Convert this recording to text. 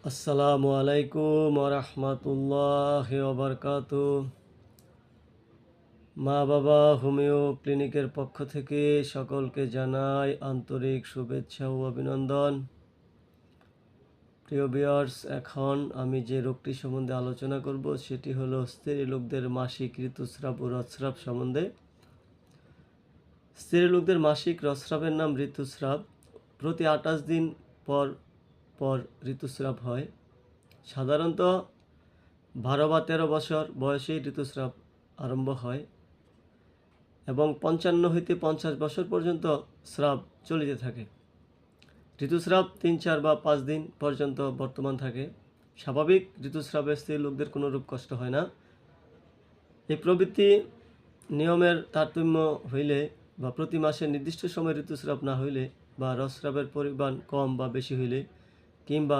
আসসালামু আলাইকুম ওরহমতুল্লাহি ওবরকাতুহ। মা বাবা হোমিও ক্লিনিকের পক্ষ থেকে সকলকে জানাই আন্তরিক শুভেচ্ছা ও অভিনন্দন। প্রিয় ভিউয়ার্স, এখন আমি যে রোগটি সম্বন্ধে আলোচনা করব সেটি হলো স্ত্রী লোকদের মাসিক ঋতুস্রাব ও রক্তস্রাব সম্বন্ধে। স্ত্রী লোকদের মাসিক রক্তস্রাবের নাম ঋতুস্রাব। প্রতি 28 দিন পর পর ঋতুস্রাব হয়। সাধারণত 12 বা 13 বছর বয়সেই ঋতুস্রাব আরম্ভ হয় এবং 55 হইতে 50 বছর পর্যন্ত স্রাব চলিতে থাকে। ঋতুস্রাব 3, 4 বা 5 দিন পর্যন্ত বর্তমান থাকে। স্বাভাবিক ঋতুস্রাবে স্ত্রী লোকদের কোনোরূপ কষ্ট হয় না। এই প্রবৃত্তি নিয়মের তারতম্য হইলে বা প্রতি মাসে নির্দিষ্ট সময় ঋতুস্রাব না হইলে বা রক্তস্রাবের পরিমাণ কম বা বেশি হইলে কিংবা